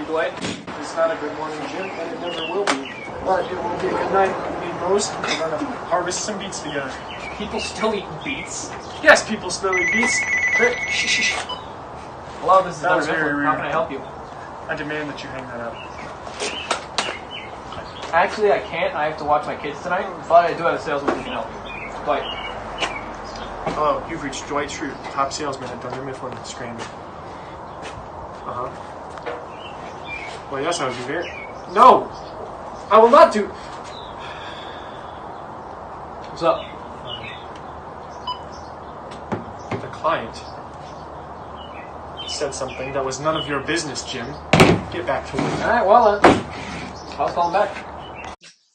morning, Dwight. It's not a good morning, Jim, and it never will be. But it will be a good night. Me and Rose are going to harvest some beets together. People still eat beets? Yes, people still eat beets. Shh. Hello, this is That was Dr. very Mifflin. rude. How can I help you? I demand that you hang that up. Actually, I can't. I have to watch my kids tonight, but I do have a salesman who can help you. Dwight. Hello, you've reached Dwight Schrute, top salesman at Dunder Mifflin Scranton. Well, yes, I would be very... No! I will not do... What's up? The client said something that was none of your business, Jim. Get back to work. Alright, well then. I'll call him back.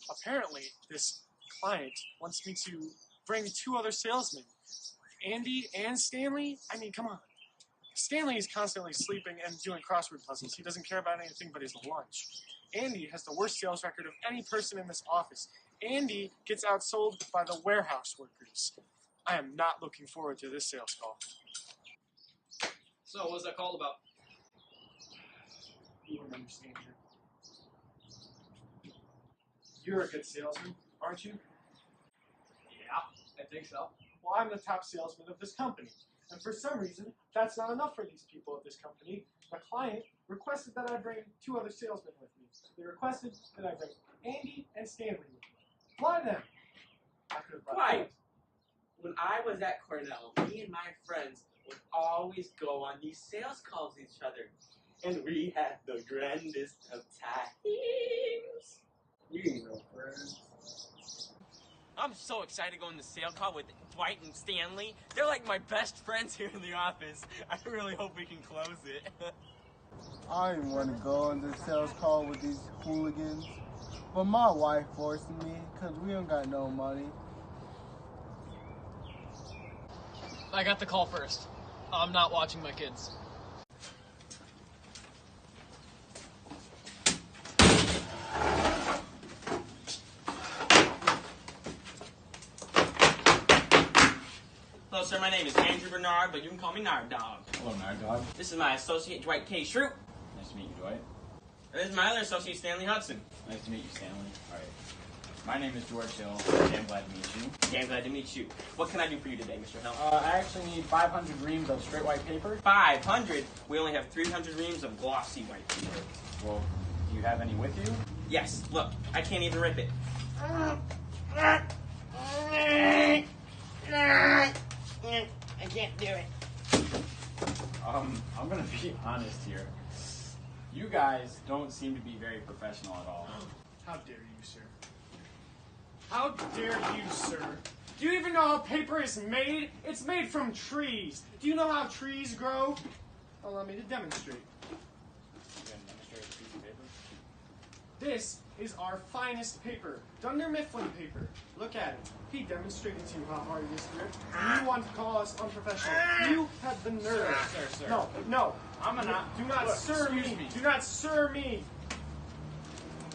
Apparently, this client wants me to bring 2 other salesmen. Andy and Stanley? I mean, come on. Stanley is constantly sleeping and doing crossword puzzles. He doesn't care about anything but his lunch. Andy has the worst sales record of any person in this office. Andy gets outsold by the warehouse workers. I am not looking forward to this sales call. So, what was that call about? You won't understand, Jim. You're a good salesman, aren't you? Yeah, I think so. Well, I'm the top salesman of this company. And for some reason, that's not enough for these people at this company. The client requested that I bring 2 other salesmen with me. They requested that I bring Andy and Stanley with me. Why them? I could have brought Why? When I was at Cornell, me and my friends would always go on these sales calls with each other. And we had the grandest of times. We ain't no friends. I'm so excited to go on the sale call with Dwight and Stanley. They're like my best friends here in the office. I really hope we can close it. I didn't want to go on this sales call with these hooligans, but my wife forced me because we don't got no money. I got the call first. I'm not watching my kids. Hello, sir. My name is Andrew Bernard, but you can call me Nard Dog. Hello, Nard Dog. This is my associate, Dwight K. Schrute. Nice to meet you, Dwight. And this is my other associate, Stanley Hudson. Nice to meet you, Stanley. All right. My name is George Hill. I'm glad to meet you. Yeah, I'm glad to meet you. What can I do for you today, Mr. Hill? I actually need 500 reams of straight white paper. 500? We only have 300 reams of glossy white paper. Well, do you have any with you? Yes, look, I can't even rip it. I can't do it. I'm gonna be honest here. You guys don't seem to be very professional at all. How dare you, sir? How dare you, sir? Do you even know how paper is made? It's made from trees. Do you know how trees grow? Allow me to demonstrate. You can demonstrate a piece of paper? This is our finest paper, Dunder Mifflin paper. Look at it. He demonstrated to you how hard it is to rip, and you want to call us unprofessional. You have the nerve. Sir. No. I'm gonna... Do not Look, sir me. excuse me. Do not sir me.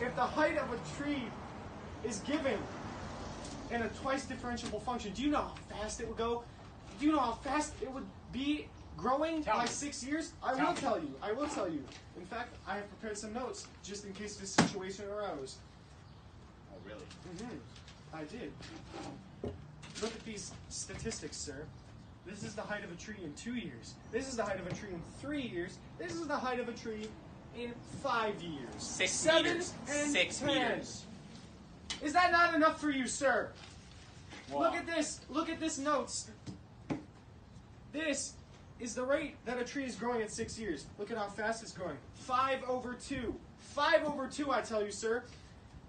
If the height of a tree is given in a twice differentiable function, do you know how fast it would go? Do you know how fast it would be growing by 6 years? I will tell you. I will tell you. In fact, I have prepared some notes just in case this situation arose. Oh, really? I did. Look at these statistics, sir. This is the height of a tree in 2 years. This is the height of a tree in 3 years. This is the height of a tree in 5 years. 6 7 meters. and 6 10. meters. Is that not enough for you, sir? Well, Look at this. Look at this notes. This is the rate that a tree is growing at 6 years. Look at how fast it's growing. 5/2. 5/2, I tell you, sir.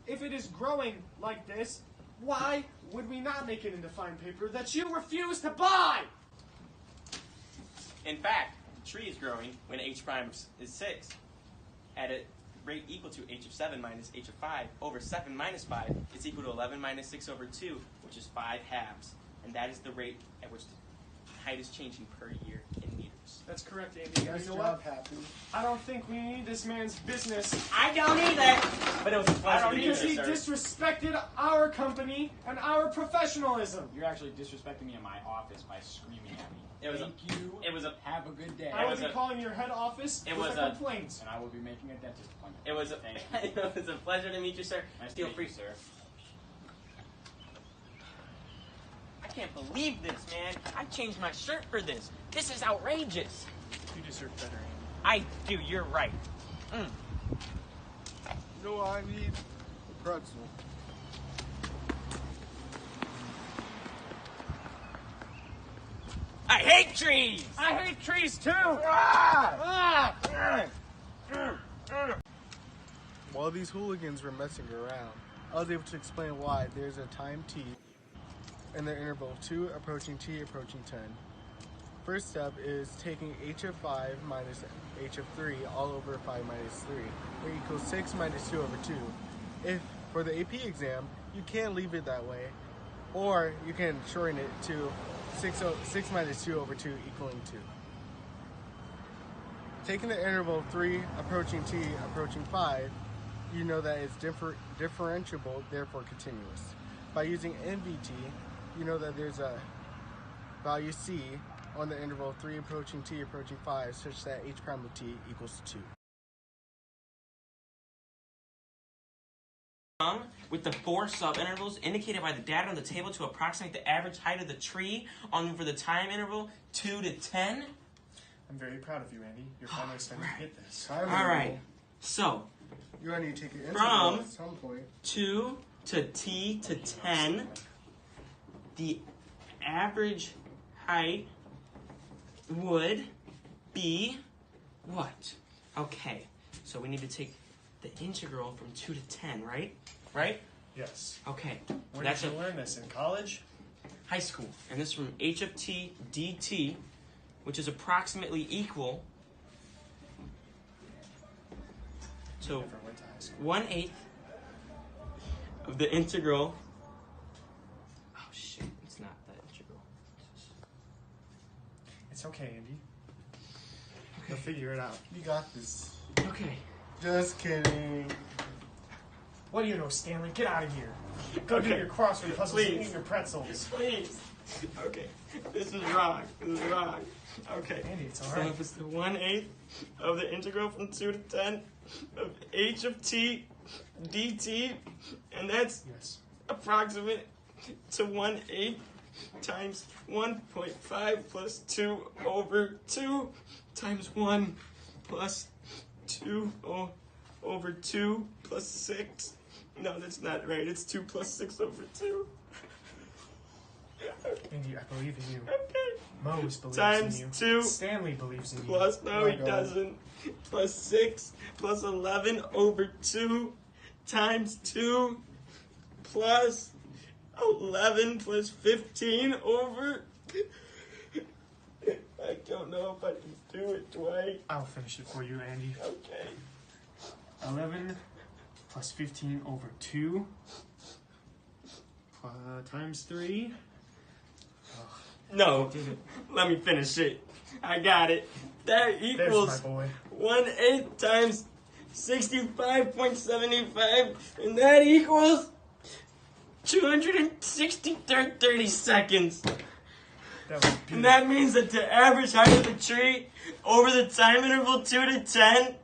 If it is growing like this, why would we not make it into fine paper that you refuse to buy? In fact, the tree is growing when h prime is 6 at a rate equal to h of 7 minus h of 5 over 7 minus 5 is equal to 11 minus 6 over 2, which is 5 halves. And that is the rate at which the height is changing per year in meters. meters. That's correct, Andy. Nice You know job, what? Happy. I don't think we need this man's business. I don't either. But it was a pleasure to meet you, Because he sir. disrespected our company and our professionalism. You're actually disrespecting me in my office by screaming at me. It was Thank you. It was a. Have a good day. I will was be a- calling your head office it with was a a- complaint. And I will be making a dentist appointment. It was a. Thank you. It was a pleasure to meet you, sir. Nice to Feel meet free, you. sir. I can't believe this, man. I changed my shirt for this. This is outrageous. You deserve better, Andy. I do. You're right. You know what I need? A pretzel. I hate trees. I hate trees too. While these hooligans were messing around, I was able to explain why there's a time t in the interval of 2 approaching t approaching 10. First step is taking h of 5 minus h of 3 all over 5 minus 3, or equals 6 minus 2 over 2. If, for the AP exam, you can leave it that way, or you can shorten it to 6 minus 2 over 2 equaling 2. Taking the interval of 3 approaching t approaching 5, you know that it's differentiable, therefore continuous. By using NVT, you know that there's a value c on the interval of 3 approaching t approaching 5 such that h prime of t equals 2. With the 4 subintervals indicated by the data on the table to approximate the average height of the tree for the time interval 2 to 10. I'm very proud of you, Andy. You're finally starting to get this. All right. So, You're going to need to take your From- integral at some point. 2 to t to 10, the average height would be what? Okay, so we need to take the integral from 2 to 10, right? Right? Yes. Okay, Where that's did you a learn this? In college? high school. And this is from h of t dt, which is approximately equal to Never went to high school. 1/8 of the integral. Oh shit, it's not that integral. It's okay, Andy. You'll figure it out. You got this. Okay. Just kidding. What do you know, Stanley? Get out of here. Go do Okay. your crossword puzzles and Please. eat your pretzels. Please. Okay. This is wrong. This is wrong. Okay. Andy, it's So alright. if it's the 1/8 of the integral from 2 to 10 of h of t dt, and that's Yes. approximate to 1/8 times 1.5 plus 2 over 2 times 1 plus 2 over 2 plus 6. No, that's not right. It's 2 plus 6 over 2. Andy, I believe in you. Okay. Mose believes Times in you. 2 Stanley believes in you. plus, no, Oh my he God. doesn't. Plus 6 plus 11 over 2 times 2 plus 11 plus 15 over. I don't know if I can do it, Dwight. I'll finish it for you, Andy. Okay. 11 plus 15 over 2 times 3. No, let me finish it. I got it. That There's equals my boy. 1/8 times 65.75, and that equals 260 seconds. That was And beautiful. that means that the average height of the tree over the time interval 2 to 10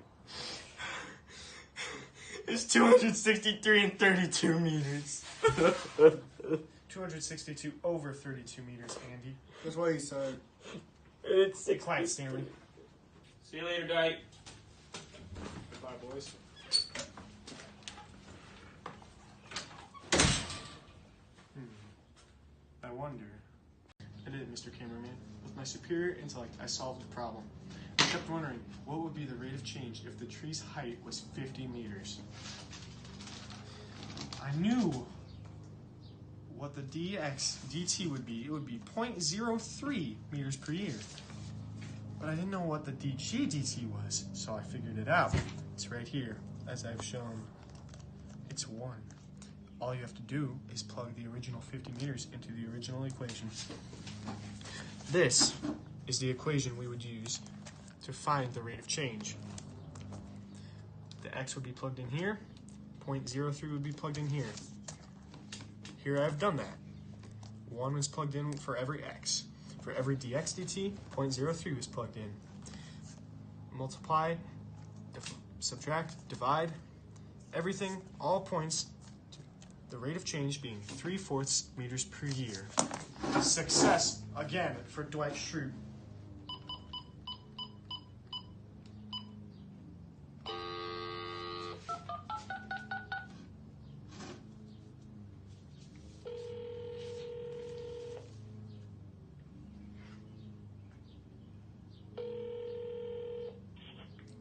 is 263 and 32 meters. 262 over 32 meters, Andy. That's what he said. It's Be quiet, Stanley. See you later, Dwight. Goodbye, boys. I wonder. I did it, Mr. Cameraman. With my superior intellect, I solved the problem. I kept wondering, what would be the rate of change if the tree's height was 50 meters? I knew what the dt would be. It would be 0.03 meters per year. But I didn't know what the dt was, so I figured it out. It's right here, as I've shown. It's 1. All you have to do is plug the original 50 meters into the original equation. This is the equation we would use to find the rate of change. The x would be plugged in here, 0.03 would be plugged in here. Here I've done that. 1 was plugged in for every x. For every dx dt, 0.03 was plugged in. Multiply, subtract, divide, everything, all points, to the rate of change being 3/4 meters per year. Success, again, for Dwight Schrute.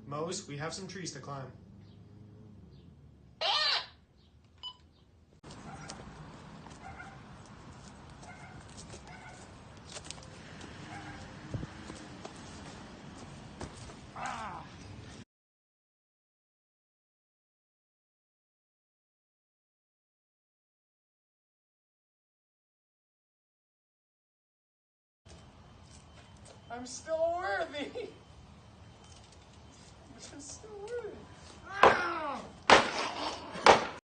Mose, we have some trees to climb. I'm still worthy. I'm still worthy.